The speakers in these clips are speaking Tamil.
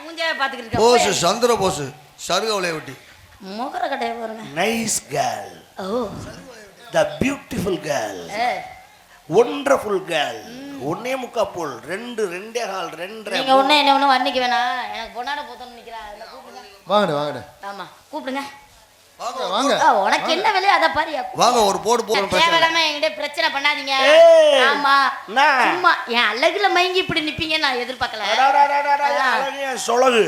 மூஞ்சாவே பாத்துக்கிட்டு போஸ் சந்திர போஸ் சருகவளைய ஒட்டி மோகர கட்டைய பாருங்க. Nice girl. Oh the beautiful girl. Wonderful girl. ஒன்னே முக்கா போல் ரெண்டே கால் ரெண்டரை. நீங்க ஒண்ணே என்ன ஒண்ணு வன்னிக்கு வேணா. எனக்கு பொண்ணாட போத்தணும் நிக்கிறா. வாங்கடா வாங்கடா. ஆமா கூப்பிடுங்க. வாங்க வாங்க. உனக்கு என்ன வேலைய அத பாரியா. வாங்க ஒரு போடு போறோம். தேவலாம என்கிட்ட பிரச்சனை பண்ணாதீங்க. ஆமா சும்மா என் அழகுல மயங்கி இப்படி நிப்பீங்க நான் எதிர்பார்க்கல. அழகு சொலகு.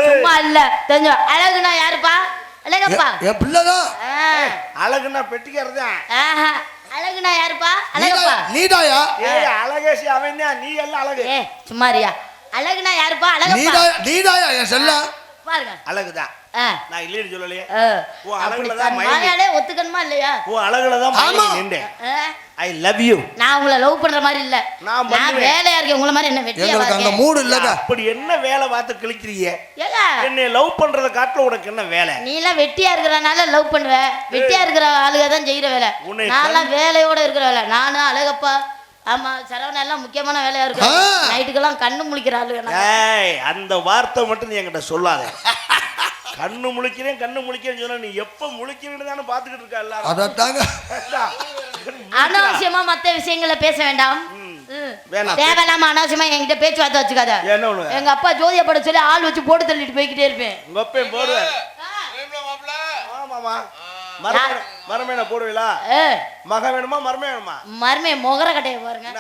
சும்மா இல்ல தெரிஞ்ச அழகுனா யாருப்பா? அழகப்பா என் பிள்ளைதான். அழகுனா பெட்டிக்கிறதா. அழகுனா யாருப்பா? அழகப்பா நீடாயா? ஏய் அழகேசி அவன் தான். நீ எல்லாம் அழகு. ஏய் சும்மாரியா. அழகுனா யாருப்பா? அழகப்பா. நீடாயா என் செல்ல பாருங்க அழகுதான். நான் இல்லைன்னு சொல்லலையே. ஓ அழகுலதான் மயங்கி ஒத்துக்கணுமா இல்லையா? ஓ அழகுலதான் மயங்கி நின்றேன். I love you. நான் உங்களை லவ் பண்ற மாதிரி இல்ல. நான் வேலையா இருக்கேன் உங்கள மாதிரி என்ன வெட்டியா இருக்கேன். எனக்கு அந்த மூட் இல்லங்க. அப்படி என்ன வேலை பார்த்து கிழிக்கிறீங்க? என்னை லவ் பண்றத காட்டுல உனக்கு என்ன வேலை? நீ எல்லாம் வெட்டியா இருக்கறனால லவ் பண்ணுவ. வெட்டியா இருக்கிற ஆளுக தான் செய்யற வேலை. நான் வேலையோட இருக்கிற வேலை. நானும் அழகப்பா ஆமா சரவண எல்லாம் முக்கியமான வேலையா இருக்கு. நைட்டுக்கெல்லாம் கண்ணு முழிக்கிற ஆளுங்க. ஏய் அந்த வார்த்தை மட்டும் நீ என்கிட்ட சொல்லாத. கண்ணு முழிக்கிறேன்னு சொன்னா நீ எப்ப முழிக்கிறேன்னு தானே பாத்துக்கிட்டு இருக்க எல்லாரும். அதத்தாங்க அனாவசியமா மத்த விஷயங்களை பேச வேண்டாம். தேவையில்லாம அனாவசியமா என்கிட்ட பேச்சுவார்த்தை வச்சுக்காத. எங்க அப்பா ஜோதியா பட சொல்லி ஆள் வச்சு போட்டு தள்ளிட்டு போய்கிட்டே இருப்பேன். உங்க அப்பா போடுவேன். ஆமாமா மரமேன போடுவீங்களா? மக வேணுமா மரமே வேணுமா? மரமே மொகர கட்டைய பாருங்க.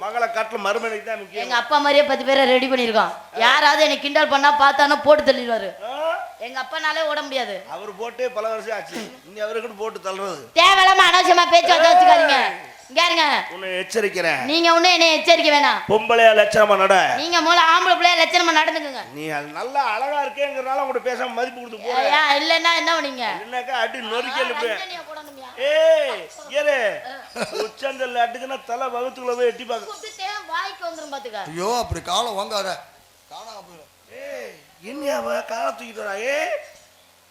மகளை காட்டுல மருமனைக்கு தான் முக்கியம். எங்க அப்பா மாதிரியே 10 பேரை ரெடி பண்ணிருக்கோம். யாராவது என்ன கிண்டல் பண்ணா பார்த்தானோ போட்டு தள்ளிடுவாரு. எங்க அப்பானாலே ஓட முடியாது. அவர் போட்டு பல வருஷம் ஆச்சு. இனி அவருக்கு போட்டு தள்ளுறது. தேவையில்லாம அனாவசியமா பேச்சு வச்சுக்காதீங்க. இங்க உன்னை எச்சரிக்கிறேன். நீங்க ஒண்ணு என்ன எச்சரிக்க வேணாம். பொம்பளையா லட்சணமா நட. நீங்க முதல்ல ஆம்பளை பிள்ளையா லட்சணமா நடந்துக்குங்க. நீ நல்லா அழகா இருக்கேங்கறனால உன்கிட்ட பேசாம மதிப்பு கொடுத்து போறேன். இல்லன்னா என்ன பண்ணீங்க? என்னக்கா அடி நொறுக்கல போய். ஏய் ஏரே உச்சந்தல்ல அட்டுக்குனா தலை வகுத்துக்குள்ள போய் எட்டி பாக்க. குத்திட்டே வாய்க்கு வந்துரும் பாத்துக்க. ஐயோ அப்படி காலை வாங்காத. காணாம போயிடும். ஏய் என்னையாவ காலை தூக்கிட்டறா? ஏய்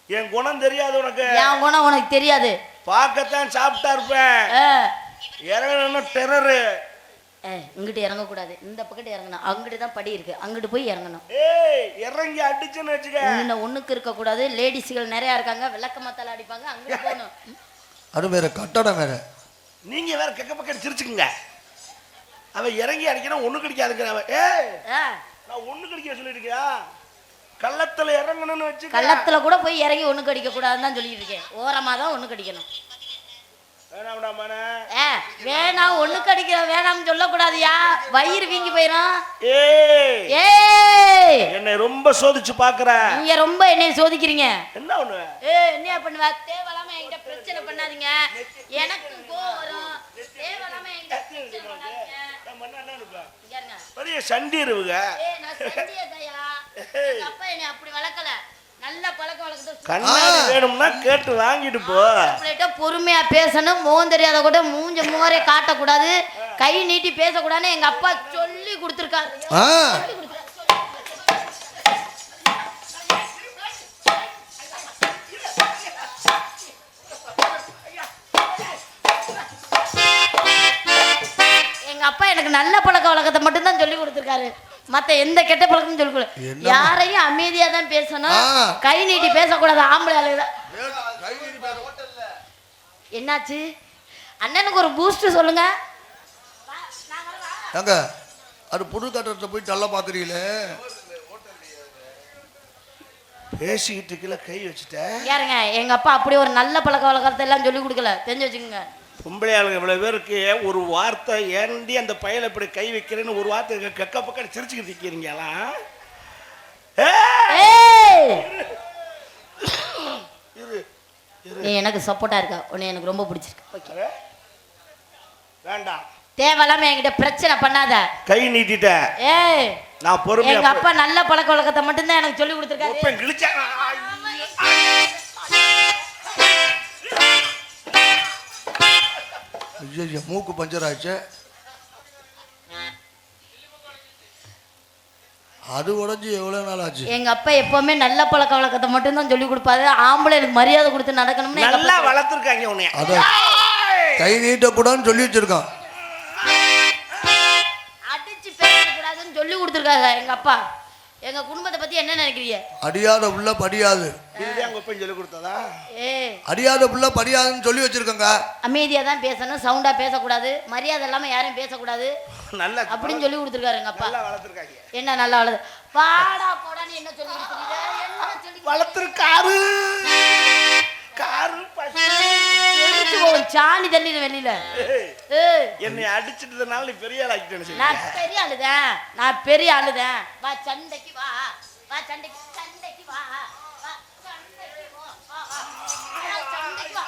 என் குணம் தெரியாது உனக்கு. என் குணம் உனக்கு தெரியாது. பாக்கத்தான் சாப்பிட்டா இருப்பேன். இறங்கணும்னா டெரர். இங்கிட்டு இறங்க கூடாது. இந்த பக்கத்து இறங்கணும். அங்கிட்டு தான் படி இருக்கு. அங்கிட்டு போய் இறங்கணும். ஏய் இறங்கி அடிச்சுன்னு வெச்சுக்க. இன்ன ஒண்ணுக்கு இருக்க கூடாது. லேடிஸ்கள் நிறைய இருக்காங்க. விளக்க மத்தால அடிப்பாங்க. அங்க போணும். அது வேற கட்டடம் வேற. நீங்க வேற கக்க பக்கம் சிரிச்சுக்குங்க. அவ இறங்கி அடிக்கணும் ஒண்ணு கிடைக்காதுங்கற அவ. ஏய் நான் ஒண்ணு கிடைக்க சொல்லிருக்கியா? கள்ளத்துல இறங்கணும்னு வெச்சு கள்ளத்துல கூட போய் இறங்கி ஒண்ணு கடிக்க கூடாதுன்னு தான் சொல்லிட்டு இருக்கேன். ஓரமா தான் ஒண்ணு கடிக்கணும். வேணாம்டா மனே. வேணாம் ஒண்ணு கடிக்கிற வேணாம்னு சொல்ல கூடாதியா. வயிறு வீங்கி போயிடும். ஏய் ஏய் என்னை ரொம்ப சோதிச்சு பாக்குற. நீங்க ரொம்ப என்னைய சோதிக்கிறீங்க. என்ன ஒண்ணு? என்ன பண்ணுவ? தேவலாம என்கிட்ட பிரச்சனை பண்ணாதீங்க. எனக்கு கோவம் வரும். தேவலாம என்கிட்ட பிரச்சனை பண்ணாதீங்க. நான் மண்ணா என்ன நிப்பா? இங்கங்க. பெரிய சண்டிருவுங்க. நான் சண்டியதையா. எங்க அப்பா என்னை அப்படி வளர்க்கல. நல்ல பழக்க வழக்கத்தை கண்ணாடி வேணும்னா கேட்டு வாங்கிட்டு போ. பிள்ளைட்ட பொறுமையா பேசணும். முகம் தெரியாத கூட மூஞ்ச முகரே காட்டக்கூடாது. கை நீட்டி பேசக்கூடாதுன்னு எங்க அப்பா சொல்லி கொடுத்துருக்காரு. எங்க அப்பா எனக்கு நல்ல பழக்க வழக்கத்தை மட்டும் தான் சொல்லி கொடுத்துருக்காரு. மத்த எந்த கெட்ட பழக்கமும் சொல்லக்கூட. யாரையும் அமைதியா தான் பேசணும். கை நீட்டி பேசக்கூடாது. ஆம்பளை ஆளுங்க என்னாச்சு? அண்ணனுக்கு ஒரு பூஸ்ட் சொல்லுங்க. ஏங்க அது புது கட்டடத்தை போய் தள்ள பாக்குறீங்களே. பேசிக்கிட்டு இருக்கல கை வச்சுட்டேன். யாருங்க எங்க அப்பா அப்படி ஒரு நல்ல பழக்க வழக்கத்தை எல்லாம் சொல்லி கொடுக்கல. தெரிஞ்சு வச்சுக்கோங்க. பொம்பளை ஆளுங்க இவ்வளவு பேருக்கு ஒரு வார்த்தை ஏண்டி அந்த பையல இப்படி கை வைக்கிறேன்னு ஒரு வார்த்தை கக்க பக்கம் சிரிச்சுக்கிட்டு இருக்கீங்களா? நீ எனக்கு சப்போர்ட்டா இருக்க. உன்னை எனக்கு ரொம்ப பிடிச்சிருக்கு. வேண்டாம் தேவையில்லாம என்கிட்ட பிரச்சனை பண்ணாத. கை நீட்டிட்ட. ஏய் நான் பொறுமையா. எங்க அப்பா நல்ல பழக்க வழக்கத்தை மட்டும் தான் எனக்கு சொல்லி கொடுத்துருக்காரு. ஐயோ மூக்கு பஞ்சர் ஆச்சு. அது உடஞ்சி எவ்வளவு நாள் ஆச்சு. எங்க அப்பா எப்பவுமே நல்ல பழக்க வழக்கத்தை மட்டும் தான் சொல்லி கொடுப்பாரு. ஆம்பளைக்கு மரியாதை கொடுத்து நடக்கணும்னு நல்லா வளர்த்துருக்காங்க உன்னை. அத கை நீட்ட கூடாதுன்னு சொல்லி வச்சிருக்கான். அடிச்சு பேசக்கூடாது. படிக்காதுன்னு சொல்லி கொடுத்துருக்காங்க எங்க அப்பா. எங்க குடும்பத்தை பத்தி என்ன நினைக்கிறீங்க? அடியாத புள்ள படியாது. இதுதான் உங்க அப்பா சொல்லி கொடுத்ததா? அடியாத புள்ள படியாதுன்னு சொல்லி வச்சிருக்கங்க. அமைதியா தான் பேசணும், சவுண்டா பேசக்கூடாது, மரியாதை இல்லாம யாரையும் பேசக்கூடாது நல்லா அப்படின்னு சொல்லி கொடுத்துருக்காரு எங்க அப்பா. நல்லா வளர்த்துருக்காங்க. என்ன நல்லா வளர்த்து பாடா போடான்னு என்ன சொல்லி கொடுத்துருக்கீங்க? என்ன சொல்லி வளர்த்துருக்காரு. சாணி தண்ணி வெளியில என்னை அடிச்சிட்டதுனால நீ பெரிய ஆள் ஆகிட்டேன்னு. நான் பெரிய ஆளுதான், நான் பெரிய ஆளுதான். வா சண்டைக்கு வா, வா சண்டைக்கு, சண்டைக்கு வா, வா சண்டைக்கு வா, வா வா சண்டைக்கு வா.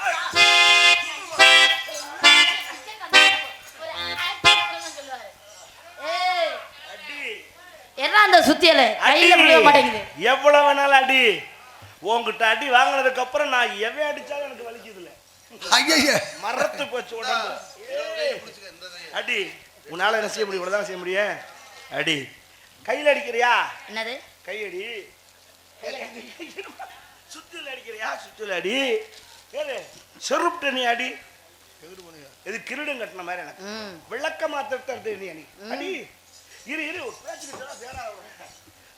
என்ன அந்த சுத்தியல கையில விழ மாட்டேங்குது. எவ்வளவு வேணாலும் அடி. உங்ககிட்ட அடி வாங்கினதுக்கு அப்புறம் நான் எவன் அடிச்சாலும் எனக்கு வலிக்குது இல்ல. ஐயா மரத்து போச்சு உடம்பு. அடி உன்னால என்ன செய்ய முடியும்? இவ்வளவுதான் செய்ய முடியும். அடி கையில அடிக்கிறியா? என்னது கையடி. சுத்தில அடிக்கிறியா? சுத்தில அடி. செருப்பு நீ அடி. இது கிரீடம் கட்டின மாதிரி எனக்கு விளக்க மாத்திரத்தை நீ அடி. அடி இரு இரு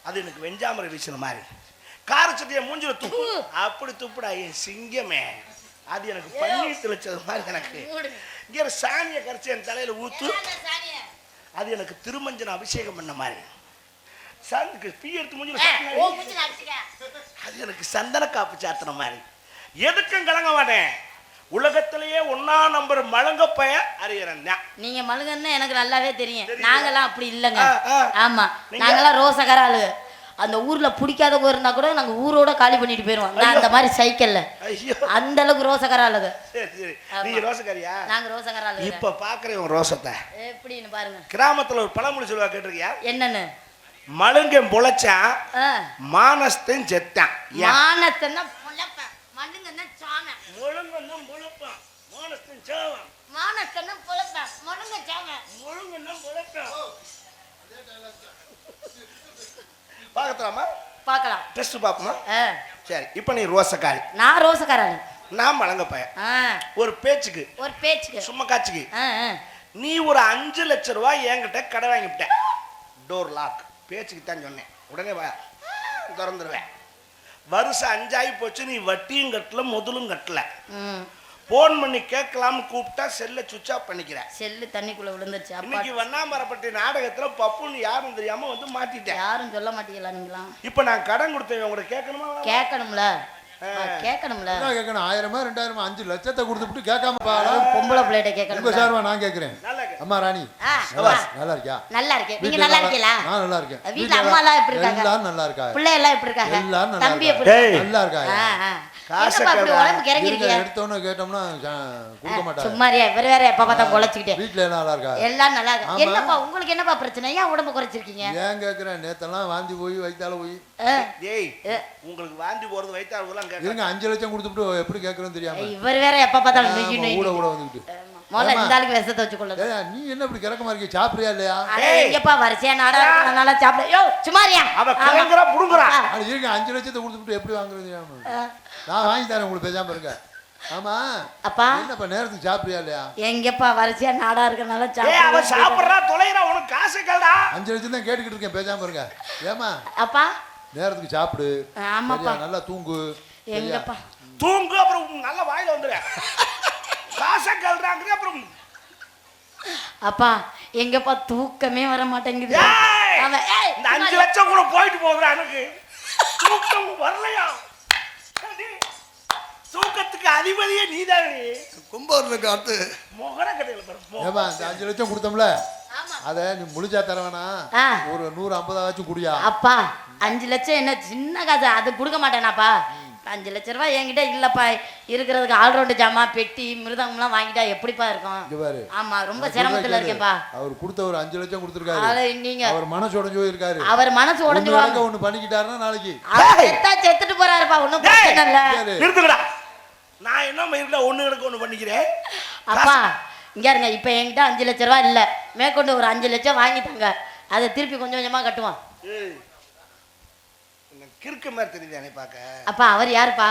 அது எனக்கு வெஞ்சாமரை வீசின மாதிரி. கார சட்டிய மூஞ்சில துப்பு. அப்படி துப்புடா என் சிங்கமே. அது எனக்கு பன்னீர் தெளிச்சது மாதிரி. எனக்கு இங்க சாணியை கரைச்சி என் தலையில ஊத்து. அது எனக்கு திருமஞ்சன அபிஷேகம் பண்ண மாதிரி. பீ எடுத்து மூஞ்சில அது எனக்கு சந்தன காப்பு சாத்தின மாதிரி. எதுக்கும் கலங்க மாட்டேன். உலகத்திலேயே 1ஆம் நம்பர் மழுங்கப்பைய அறியறேன். நீங்க மழுங்கன்னா எனக்கு நல்லாவே தெரியும். நாங்கெல்லாம் அப்படி இல்லைங்க. ஆமா நாங்கெல்லாம் ரோசகர ஆளு. அந்த ஊர்ல பிடிக்காத இருந்தா கூட நாங்க ஊரோட காலி பண்ணிட்டு போயிருவோம். நான் அந்த மாதிரி சைக்கிள்ல அந்த அளவுக்கு ரோசகர ஆளுங்க. நீங்க ரோசக்காரியா? நாங்க ரோசகர ஆளு. இப்ப பாக்குறேன் உன் ரோசத்தை எப்படின்னு பாருங்க. கிராமத்துல ஒரு பழமொழி சொல்லுவா, கேட்டிருக்கியா? என்னன்னு? மழுங்கன் பொழைச்சான், மானஸ்தன் செத்தான். மானஸ்தன்னா பொழைப்பேன், மழுங்கன்னா சாமன். முழுங்கன்னா பொழைப்பான், மானஸ்தன் சாவன். மானஸ்தன்னா பொழைப்பேன், மழுங்க சாமன். முழுங்கன்னா பொழைப்பான். பார்க்கலாமா? பார்க்கலாம். டெஸ்ட் பாப்போமா? சரி. இப்போ நீ ரோசக்காரி, நான் ரோசக்காரன், நான் மலங்கப்பைய. ஒரு பேச்சுக்கு சும்மா காட்சிக்கு நீ ஒரு 5 லட்சம் ரூபாய் என்கிட்ட கடை வாங்கிவிட்ட. Door lock. பேச்சுக்கு தான் சொன்னேன். உடனே திறந்துருவேன். வருஷம் 5 ஆகி போச்சு. நீ வட்டியும் கட்டல, முதலும் கட்டல. போன் பண்ணி கேட்கலாம்னு கூப்பிட்டா செல்ல சுவிட்ச் ஆஃப் பண்ணிக்கிற. செல்லு தண்ணிக்குள்ள விழுந்துருச்சு. இன்னைக்கு வண்ணாமரப்பட்டி நாடகத்துல பப்புன்னு யாரும் தெரியாம வந்து மாட்டிட்டேன். யாரும் சொல்ல மாட்டீங்களா நீங்களா? இப்ப நான் கடன் கொடுத்தேன், உங்களுக்கு கேட்கணுமா? கேட்கணும்ல, கேட்கணும்ல. கேட்கணும். 1000 2000 5 லட்சத்தை கொடுத்துட்டு கேட்காம பாடா. பொம்பளை பிள்ளைகிட்ட கேட்கணும். சார்வா நான் கேட்கிறேன். அம்மா ராணி நல்லா இருக்கியா? நல்லா இருக்கேன். நீங்க நல்லா இருக்கீங்களா? நான் நல்லா இருக்கேன். வீட்ல அம்மா எல்லாம் எப்படி இருக்காங்க? எல்லாரும் நல்லா இருக்காங்க. பிள்ளை எல்லாம் எப்படி இருக்காங்க? எல்லாரும் தம்பி எப்படி நல்லா இருக்காங்க. காசு உடம்பு கிறங்கிருக்கீங்க. எடுத்தோன்னு கேட்டோம்னா கொடுக்க மாட்டாங்க. சும்மாரியா இவர வேற எப்ப பார்த்தா குலைச்சிக்கிட்டே. வீட்ல நல்லா இருக்காங்க. எல்லாம் நல்லா இருக்காங்க. என்னப்பா உங்களுக்கு என்னப்பா பிரச்சனை? ஏன் உடம்பு குறைச்சிருக்கீங்க? ஏன் கேக்குறேன்? நேத்தெல்லாம் வாந்தி போய் வயித்தால போய். டேய் உங்களுக்கு வாந்தி போறது வயித்தால போலாம் கேக்குறீங்க. இருங்க 5 லட்சம் கொடுத்துட்டு எப்படி கேக்குறேன்னு தெரியாம. இவர் வேற எப்ப பார்த்தாலும் நெஞ்சி கூட கூட வந்துட்டு. முதல்ல இந்த ஆளுக்கு விஷத்தை வச்சு கொள்ளு. நீ என்ன இப்படி கிரக்கமா இருக்க? சாப்பிடுறியா இல்லையா? எங்கப்பா வரிசையா நாடா நல்லா சாப்பிட. யோ சுமாரியா அவ கலங்கறா புடுங்கறா. அது இருங்க 5 லட்சத்தை கொடுத்துட்டு எப்படி வாங்குறது? நான் வாங்கி தரேன் உங்களுக்கு, பேசாம இருங்க. ஆமா அப்பா என்னப்பா நேரத்துக்கு சாப்பிடுறியா இல்லையா? எங்கப்பா வரிசையா நாடா இருக்கனால சாப்பிடு. அவ சாப்பிடுறா தொலைறா, உனக்கு காசு கேளுடா. 5 லட்சம் தான் கேட்டுக்கிட்டு இருக்கேன், பேசாம இருங்க. ஏமா அப்பா நேரத்துக்கு சாப்பிடு. ஆமாப்பா நல்லா தூங்கு. எங்கப்பா தூங்கு, அப்புறம் நல்ல வாயில வந்துரு. காசு கேளுறாங்க அப்புறம். அப்பா எங்கப்பா தூக்கமே வர மாட்டேங்குது. இந்த 5 லட்சம் கூட போயிட்டு போகுறா. எனக்கு தூக்கம் வரலையா? தூக்கத்துக்கு அதிபதியே நீதானே. கும்பகர்ணனுக்கு அடுத்து மொகர கடையில பாரு. ஏமா இந்த 5 லட்சம் கொடுத்தோம்ல, அத நீ முழுச்சா தர வேணா, ஒரு 150 ஆச்சும் குடியா. அப்பா 5 லட்சம் என்ன சின்ன காசு? அது கொடுக்க மாட்டேனாப்பா. 5 லட்ச ரூபாய் என்கிட்ட இல்லப்பா. இருக்கிறதுக்கு ஆல்ரவுண்டு ஜாமா பெட்டி மிருதங்கம்லாம் வாங்கிட்டா எப்படிப்பா இருக்கும்? ஆமா ரொம்ப சிரமத்துல இருக்கேன்ப்பா. அவர் கொடுத்த ஒரு 5 லட்சம் கொடுத்துருக்காரு. நீங்க அவர் மனசு உடைஞ்சு போயிருக்காரு. அவர் மனசு உடைஞ்சு ஒண்ணு பண்ணிக்கிட்டாருன்னா நாளைக்கு செத்துட்டு போறாருப்பா. ஒண்ணும் பிரச்சனை இல்ல. நிறுத்துங்கடா. நான் என்ன மயிர்ல ஒண்ணு பண்ணிக்கிறேன். அப்பா இங்க இருங்க. இப்ப என்கிட்ட 5 லட்ச ரூபாய் இல்ல. மேற்கொண்டு ஒரு 5 லட்சம் வாங்கிட்டாங்க. அதை திருப்பி கொஞ்சம் கொஞ்சமா கட்டுவான். கிறுக்கு மாதிரி தெரியுதானே பாக்க. அப்பா அவர் யாருப்பா?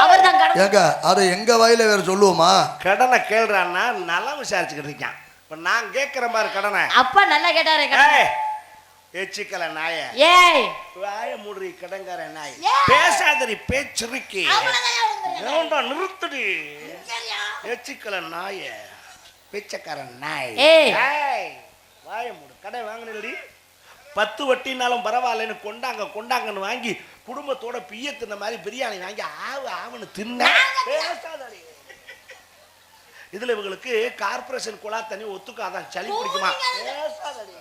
அவர் தான் கடன். ஏங்க அதை எங்க வாயில வேற சொல்லுவோமா? கடனை கேள்றான்னா நல்லா விசாரிச்சுக்கிட்டு இருக்கான். இப்ப நான் கேட்கிற மாதிரி கடனை. அப்பா நல்லா கேட்டாரே. எச்சிக்கல நாய ஏய் வாய மூடுறி கடங்கார நாய் ஏய். பேசாதடி பேச்சிருக்கி அவ்வளவுதான் ஏண்டா நிறுத்துடி எச்சிக்கல நாய பிச்சைக்காரன் நாய் ஏய். ஏய், வாய மூடு கடை வாங்கினடி 10 வட்டினாலும் பரவாயில்லன்னு கொண்டாங்கன்னு வாங்கி குடும்பத்தோட பிய தின்ன மாதிரி பிரியாணி வாங்கி ஆவுன்னு தின்ன பேசாதடி இதுல இவங்களுக்கு கார்பரேஷன் குழா தண்ணி ஒத்துக்காதான் சளி பிடிக்குமா பேசாதடி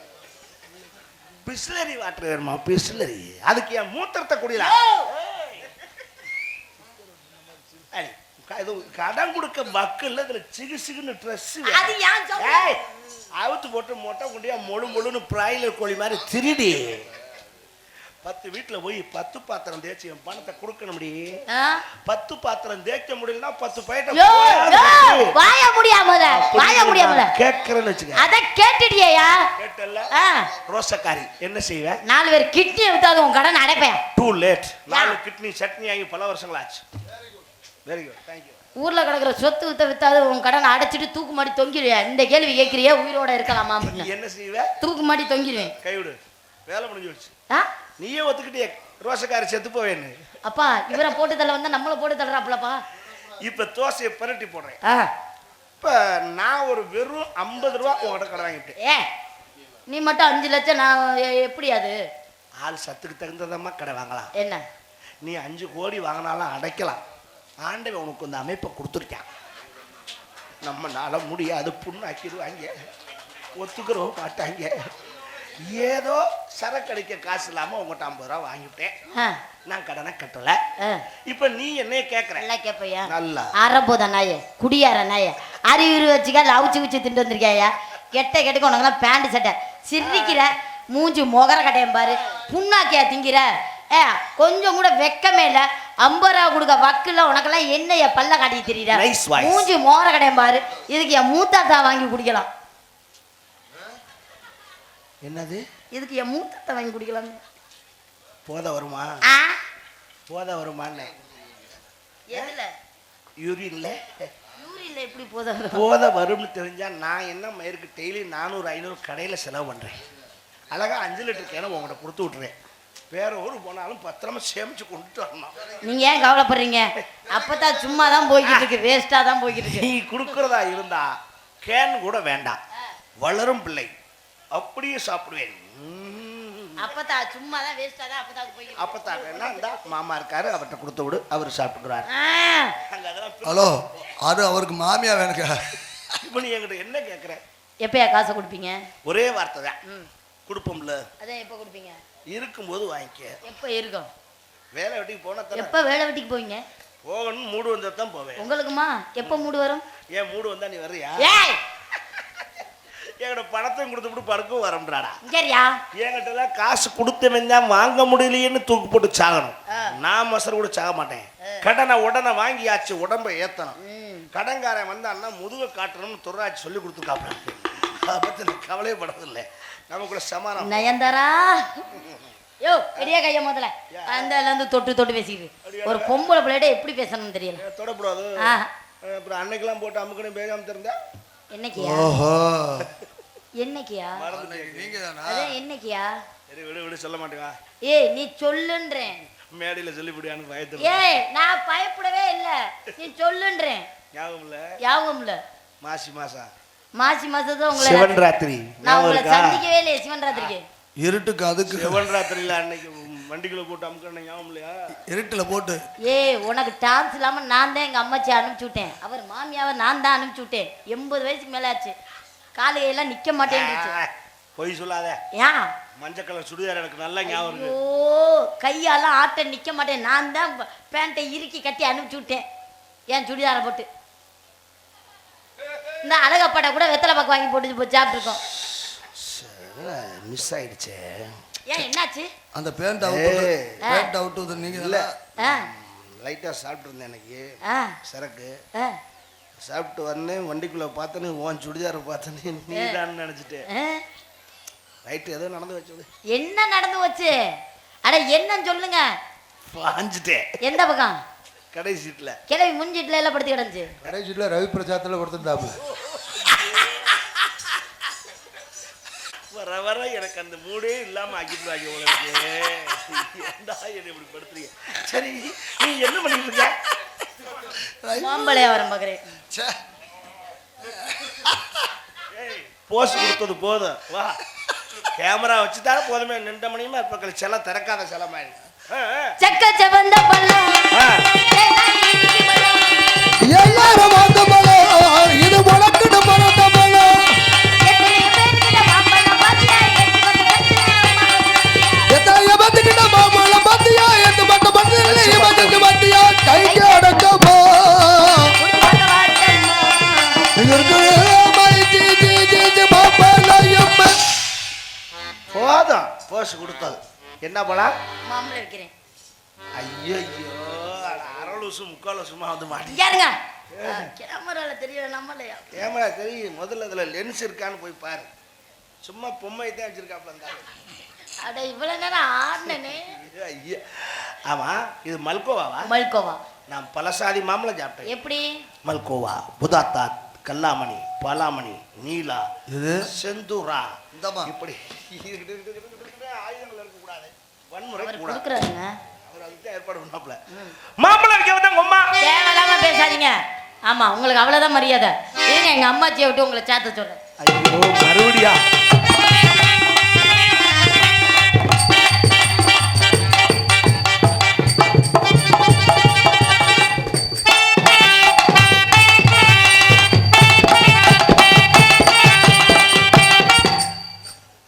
பிஸ்லரி வாட்டர் வேணுமா பிஸ்லரி அதுக்கு என் மூத்திரத்தை குடிடா இது கடன் கொடுக்க மக்கள் இதுல சிகுன்னு ட்ரெஸ் அது ஏன் சொல்ற? அவுத்து போட்டு மொட்டை குண்டியா மொழுன்னு பிராய்லர் கோழி மாதிரி திருடி 10 வீட்டுல போய் 10 பாத்திரம் தேய்ச்சி என் பணத்தை கொடுக்கணும் 10 பாத்திரம் தேய்க்க முடியலன்னா 10 யோ, பையன் வாய முடியாமல கேட்கறேன்னு வச்சுக்க அத கேட்டுட்டியா கேட்டல ரோசக்காரி என்ன செய்வ 4 பேர் கிட்னி வித்தாது உன் கடன் அடைப்பேன் டூ லேட் 4 கிட்னி சட்னி ஆகி பல வருஷங்களாச்சு வெரி குட் தேங்க்யூ ஊர்ல கிடக்குற சொத்து வித்தாது உன் கடன் அடைச்சிட்டு தூக்கு மாட்டி தொங்கிடுவியா இந்த கேள்வி கேட்கிறியா உயிரோட இருக்கலாமா அப்படின்னு என்ன செய்வ தூக்கு மாட்டி தொங்கிடுவேன் கைவிடு வேலை முடிஞ்சு வச்சு ஆ? நீயே ஒத்துக்கிட்டே ரோசக்காரி செத்து போவேன்னு அப்பா இவரை போட்டு தள்ள வந்தா நம்மள போட்டு தள்ளுறாப்லப்பா இப்ப தோசையை பரட்டி போடுறேன் ஆ. இப்ப நான் ஒரு வெறும் 50 ரூபா உங்கள்கிட்ட கடை வாங்கிட்டேன் ஏ நீ மட்டும் 5 லட்சம் நான் எப்படி அது ஆள் சத்துக்கு தகுந்ததம்மா கடை வாங்கலாம் என்ன நீ 5 கோடி வாங்கினாலும் அடைக்கலாம் ஆண்டவன் உனக்கு இந்த அமைப்பை கொடுத்துருக்கான் நம்மனால முடியாது புண்ணாக்கிடுவாங்க ஒத்துக்கிறோம் மாட்டாங்க ஏதோ சரக்கு அடிக்க காசு இல்லாம உங்கள்கிட்ட 50 ரூபா வாங்கிவிட்டேன் ஆ. நான் கடனை கட்டல ஆ. இப்ப நீ என்னைய கேக்குற நல்லா கேப்பையா நல்லா அறப்போதா நாயே குடியார நாயே அறிவுறு வச்சுக்கா லவுச்சு வச்சு திண்டு வந்திருக்கியா கெட்ட உனக்கெல்லாம் பேண்ட் சட்டை சிரிக்கிற மூஞ்சி முகர கட்டையம் பாரு புண்ணாக்கியா திங்கிற ஏ கொஞ்சம் கூட வெக்கமே இல்ல 50 ரூபா கொடுக்க வக்குல உனக்கெல்லாம் என்னைய பல்ல காட்டி தெரியுற Nice voice. மூஞ்சி முகர கட்டையம் பாரு இதுக்கு என் மூத்தாத்தா வாங்கி குடிக்கலாம் என்னது இதுக்கு என் மூத்தாத்தா வாங்கி குடிக்கலாம் போத வருமா போத வருமான்னு எதுல யூரின்ல யூரின்ல எப்படி போதும் போத வரும்னு தெரிஞ்சா நான் என்ன மயிருக்கு டெய்லி 400-500 கடையில் செலவு பண்ணுறேன் அழகா 5 லிட்டர் கேனை உங்கள்கிட்ட கொடுத்து விட்ருவேன் வேற ஊர் போனாலும் பத்திரமா சேமிச்சு கொண்டுட்டு வரணும் நீங்க ஏன் கவலைப்படுறீங்க அப்பதான் சும்மா தான் போய்கிட்டு இருக்கு வேஸ்டா தான் போய்கிட்டு இருக்கு நீ கொடுக்கறதா இருந்தா கேன் கூட வேண்டாம் வளரும் பிள்ளை அப்படியே சாப்பிடுவேன் அப்பதான் சும்மா தான் வேஸ்டா தான் அப்பதான் போய்கிட்டு அப்பத்தான் வேணா இந்த மாமா இருக்காரு அவர்கிட்ட கொடுத்து விடு அவர் சாப்பிட்டுக்கிறாரு அங்க அதெல்லாம் ஹலோ அது அவருக்கு மாமியா வேணுங்க இப்போ நீ என்கிட்ட என்ன கேட்குற எப்பயா காசை கொடுப்பீங்க ஒரே வார்த்தை தான் கொடுப்போம்ல அதான் எப்ப கொடுப்பீங்க இருக்கும்போது வாங்கிக்க எப்ப இருக்கும் வேலை வெட்டிக்கு போனா தானே எப்ப வேலை வெட்டிக்கு போவீங்க போகணும் மூடு வந்தா தான் போவேன் உங்களுக்குமா எப்ப மூடு வரும் ஏன் மூடு வந்தா நீ வர்றியா ஏய் என்கிட்ட பணத்தையும் கொடுத்துட்டு படுக்கவும் வரம்ன்றாடா இங்கறியா என்கிட்ட எல்லாம் காசு கொடுத்தவன் தான் வாங்க முடியலையேன்னு தூக்கு போட்டு சாகணும் நான் மசர் கூட சாக மாட்டேன் கடனை உடனே வாங்கியாச்சு உடம்பை ஏத்தணும் கடன்காரன் வந்தான்னா முதுக காட்டணும்னு துறாச்சு சொல்லி கொடுத்துருக்காப்ல அதை பத்தி நான் கவலையப்படவில்லை நமக்குள்ள சமானம் நயன்தாரா யோ பெரிய கைய முதல்ல அந்த இருந்து தொட்டு பேசிக்கிட்டு ஒரு பொம்பளை பிள்ளைகிட்ட எப்படி பேசணும்னு தெரியல தொடக்கூடாது ஆ. அப்புறம் அன்னைக்கெல்லாம் போட்டு அமுக்கணும் பேகாம தெரிந்தா என்னைக்கியா ஓஹோ என்னைக்கியா நீங்க தானா அதான் என்னைக்கியா சரி விடு சொல்ல மாட்டேங்க ஏய் நீ சொல்லுன்றேன் மேடையில சொல்லிவிடியான்னு பயத்துல ஏய் நான் பயப்படவே இல்ல நீ சொல்லுன்றேன் ஞாபகம் இல்ல மாசி மாசம் உங்களை சிவன் ராத்திரி நான் உங்களை சந்திக்கவே இல்லையே சிவன் ராத்திரிக்கு இருட்டுக்கு அதுக்கு சிவன் ராத்திரியில அன்னைக்கு வண்டிக்குள்ள போட்டு அமுக்கணும் ஞாபகம் இல்லையா இருட்டுல போட்டு ஏய் உனக்கு டான்ஸ் இல்லாம நான் தான் எங்க அம்மாச்சி அனுப்பிச்சு விட்டேன் அவர் மாமியாவை நான் தான் அனுப்பிச்சு விட்டேன் 80 வயசுக்கு மேல ஆச்சு காலையெல்லாம் நிக்க மாட்டேன்னு பொய் சொல்லாத ஏன் மஞ்சள் கலர் சுடிதார் எனக்கு நல்லா ஞாபகம் இருக்கு ஓ கையாலாம் ஆட்ட நிக்க மாட்டேன் நான் தான் பேண்ட்டை இறுக்கி கட்டி அனுப்பிச்சு விட்டேன் ஏன் சுடிதாரை போட்டு இந்த அழகப்பட கூட வெத்தலை பாக்கு வாங்கி போட்டு போய் சாப்பிட்டுருக்கோம் மிஸ் ஆயிடுச்சே ஏன் என்னாச்சு அந்த பேண்ட் அவுட் நீங்க இல்ல ஆ லைட்டா சாப்பிட்டு இருந்தேன் எனக்கு ஆ சரக்கு ஆ சாப்பிட்டு வந்தேன் வண்டிக்குள்ள பார்த்தேன்னு உன் சுடிதாரை பார்த்தேன்னு நீ தான் நினைச்சிட்டேன் ஆ. ரைட்டு ஏதோ நடந்து வச்சது என்ன நடந்து வச்சு அட என்னன்னு சொல்லுங்க பாஞ்சிட்டேன் எந்த பக்கம் கடைசி சீட்ல கிளவி முஞ்சிட்டுல எல்லாம் படுத்து கிடந்துச்சு கடைசியில் ரவி பிரசாத்தில் படுத்திருந்தாப்புல வர வர எனக்கு அந்த மூடே இல்லாம ஆக்கிடுவாங்க உங்களுக்கு. ஏன்டா என்னை இப்படி படுத்துறீங்க? சரி நீ என்ன பண்ணிட்டு இருக்க? மாம்பழையா வரம் பாக்குறேன். ச்சே. போஸ்ட் கொடுத்தது போதும், வா. கேமரா வச்சுட்டாரு போதுமே. 2 மணியுமா இப்ப செல திறக்காத செல மாதிரி. செக்க செவந்த பள்ளம் எல்லாரும் வாங்க பலம், இது உனக்குன்னு பிறந்த பலம். எத்தனை பத்துக்கிட்ட மாம்பழம் பத்தியா, எட்டு பத்து பத்து பத்தியா, கைக்கு அடக்கமா போதும் போஸ்ட் கொடுத்தது. என்ன பழம்? மாம்பழம் வைக்கிறேன். ஐயோ அரலூசு முக்காலூசுமா வந்து மாட்டேன். யாருங்க கேமரால தெரியல நம்மளையா? கேமரா தெரியும். முதல்ல இதுல லென்ஸ் இருக்கான்னு போய் பாரு. சும்மா பொம்மை தான் வச்சிருக்காப்ல இருந்தாரு. அட இவ்வளவு நேரம் ஆடுனே. ஐயா ஆமா, இது மல்கோவாவா? மல்கோவா. நான் பலசாதி மாம்பழம் சாப்பிட்டேன். எப்படி? மல்கோவா, புதாத்தாத், கல்லாமணி, பாலாமணி, நீலா, இது செந்தூரா, இந்தமா இப்படி ஆயுதங்கள் இருக்கக்கூடாது, வன்முறை அவர் கூடாது. கொடுக்குறாருங்க. அவர் அதுக்கு ஏற்பாடு பண்ணாப்ல. மாம்பழம் விற்க வந்தா உங்க அம்மா தேவையில்லாம பேசாதீங்க. ஆமா உங்களுக்கு அவ்வளவுதான் மரியாதை. இருங்க எங்க அம்மாச்சியை விட்டு உங்களை சேர்த்து சொல்றேன். ஐயோ மறுபடியா?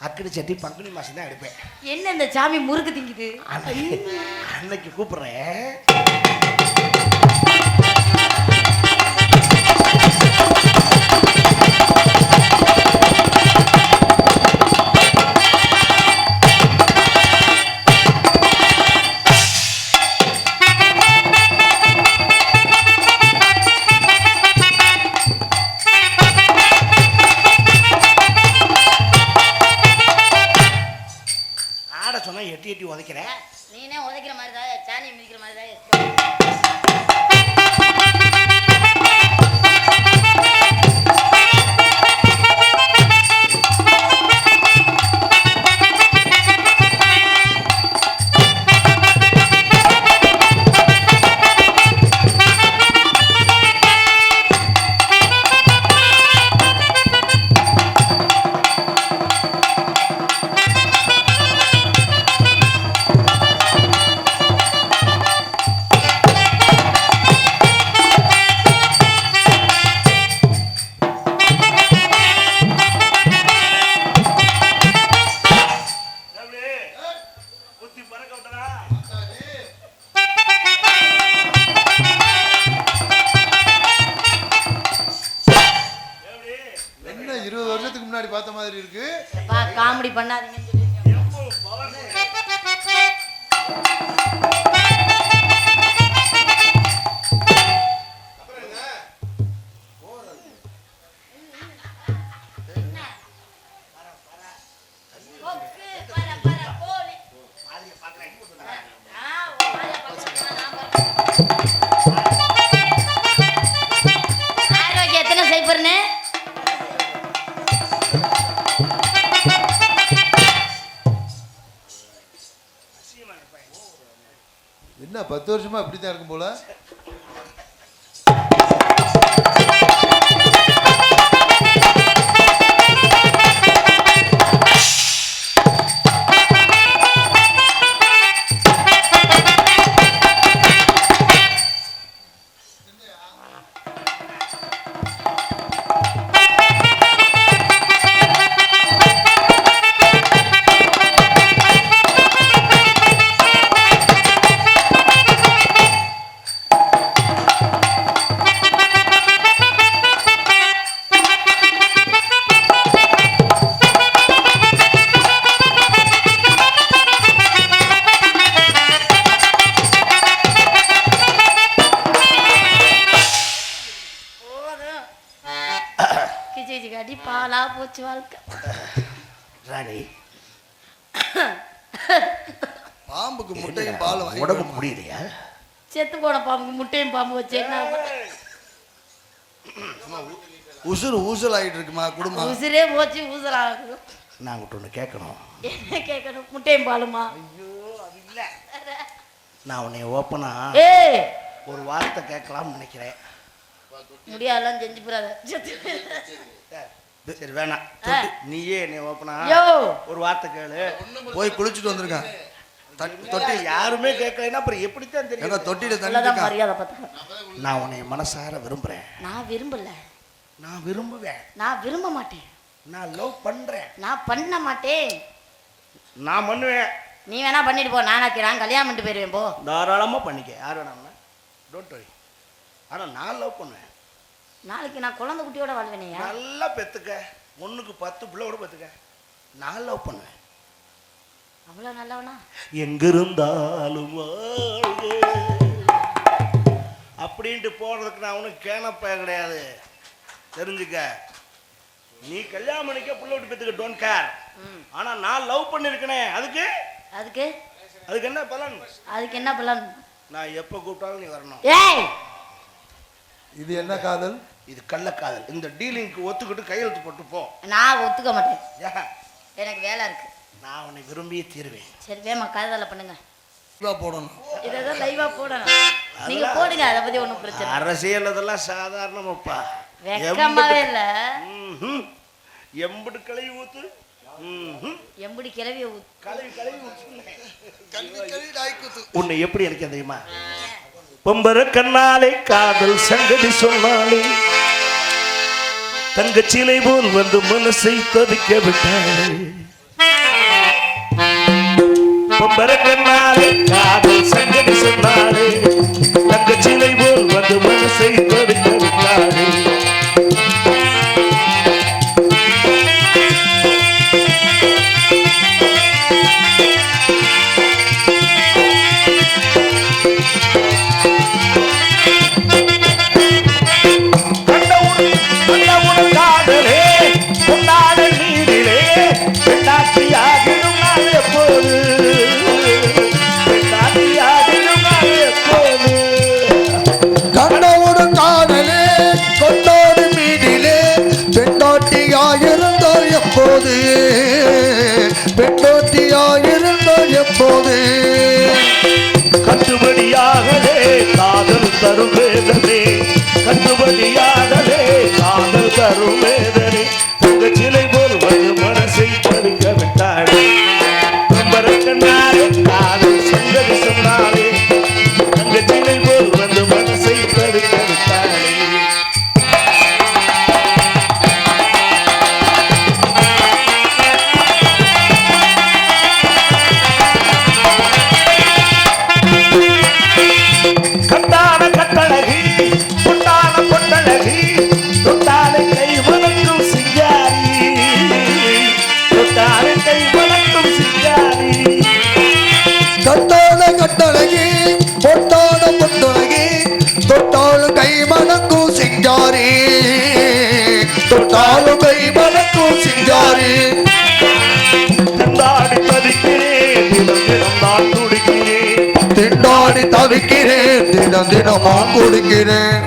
அக்கடி சட்டி பங்குனி மாசம் தான் எடுப்பேன். என்ன இந்த சாமி முறுக்கு திங்குது? அன்னைக்கு கூப்பிடுறேன். ஆட சொன்னா எட்டி எட்டி உதைக்கிறேன். நீனே உதைக்கிற மாதிரி தான், சாணி மிதிக்கிற மாதிரி தான். என்ன 20 வருஷத்துக்கு முன்னாடி பார்த்த மாதிரி இருக்கு. காமெடி பண்ணாதீங்கன்னு சொல்லி எத்தனை சைபர்னு என்ன 10 வருஷமா இப்படித்தான் இருக்கும் போல. அடி பாலா போச்சு வாழ்க்கை. ராணி பாம்புக்கு முட்டையும் பால் உடம்பு முடியலையா? செத்து போன பாம்புக்கு முட்டையும் பாம்பு வச்சு என்ன உசுறு ஊசல் ஆகிட்டு இருக்குமா குடும்பம்? உசுரே போச்சு ஊசலாகும். நான் உங்கள்கிட்ட ஒன்று கேட்கணும். என்ன கேட்கணும்? முட்டையும் பாலுமா? ஐயோ அது இல்லை. நான் உன்னை ஓப்பனா ஏய் ஒரு வார்த்தை கேட்கலாம்னு நினைக்கிறேன். முடியாதெல்லாம் செஞ்சு போறாத. சரி வேணாம், நீயே என்னை ஓப்பனா ஒரு வார்த்தை கேளு. போய் குளிச்சுட்டு வந்திருக்கேன். தொட்டி யாருமே கேட்கலைன்னா அப்புறம் எப்படித்தான் தெரியும்? தொட்டியில நல்லதான் மரியாதை பார்த்தா. நான் உன்னை மனசார விரும்புறேன். நான் விரும்பல. நான் விரும்புவேன். நான் விரும்ப மாட்டேன். நான் லவ் பண்றேன். நான் பண்ண மாட்டேன். நான் பண்ணுவேன். நீ வேணா பண்ணிட்டு போ. நான் கல்யாணம் பண்ணிட்டு போயிருவேன். போ, தாராளமா பண்ணிக்க. யார் வேணாம்னா டோன்ட் வரி. ஆனா நான் லவ் பண்ணுவேன். நாளைக்கு நான் குழந்தை குட்டியோட வாழ்வேனையா? நல்லா பெத்துக்க. 1க்கு 10 பிள்ளை கூட பெத்துக்க. நான் லவ் பண்ணுவேன். அவ்வளவு நல்லவனா? எங்கிருந்தாலும் அப்படின்ட்டு போடுறதுக்கு நான் ஒன்றும் கேனப்ப கிடையாது. தெரிஞ்சுக்க. நீ கல்யாணம் பண்ணிக்க, பிள்ளை விட்டு பெத்துக்க, டோன்ட் கேர். ஆனா நான் லவ் பண்ணிருக்கனே, அதுக்கு அதுக்கு அதுக்கு என்ன பலன்? அதுக்கு என்ன பலன்? நான் எப்ப கூப்பிட்டாலும் நீ வரணும். ஏய் இது என்ன காதல்? இது கள்ளக்காதல். இந்த டீலிங்க்கு ஒத்துக்கிட்டு கையெழுத்து போட்டு போ. நான் ஒத்துக்க மாட்டேன். ஏன்? எனக்கு வேலை இருக்கு. நான் உன்னை விரும்பியே தீருவேன். சரி வேமா காதல பண்ணுங்க. போடணும். இதெல்லாம் லைவா போடணும். நீங்க போடுங்க, அதை பத்தி ஒன்றும் பிரச்சனை. அரசியல் அதெல்லாம் சாதாரணமாப்பா. வெக்கமாவே இல்ல. எம்புடு கழுவி ஊத்து. எம்புடி கிளவி கழுவி உன்னை எப்படி எனக்கு தெரியுமா? பொம்பர கண்ணாலே காதல் சங்கதி சொன்னாலே தங்கச்சிலை போல் வந்து மனசை தவிக்க விட்டாளே. பொம்பர கண்ணாலே காதல் சங்கதி சொன்னாலே தங்கச்சிலை போல் வந்து மனசை தவிக்க விட்டாளே. பெண்ணோட்டியாயிருந்தால் எப்போது கட்டுபடியாகலே காதல் தரும் வேதனை. கட்டுபடியாகலே காதல் தரும் வேதனை. உங்க சிலை போல் வந்து மனசை தவிக்க விட்டாளே. கண்ணாலே காதல் சங்கதி சொன்னாலே உங்க சிலை போல் வந்து மனசை தவிக்க விட்டாளே. தொட்டாலும் கை மணக்கும் சிங்காரி. திண்டாடி தவிக்கிறேன், தினம் தினம் நான் துடிக்கிறேன். திண்டாடி தவிக்கிறேன், தினம் தினம் நான் குடிக்கிறேன்.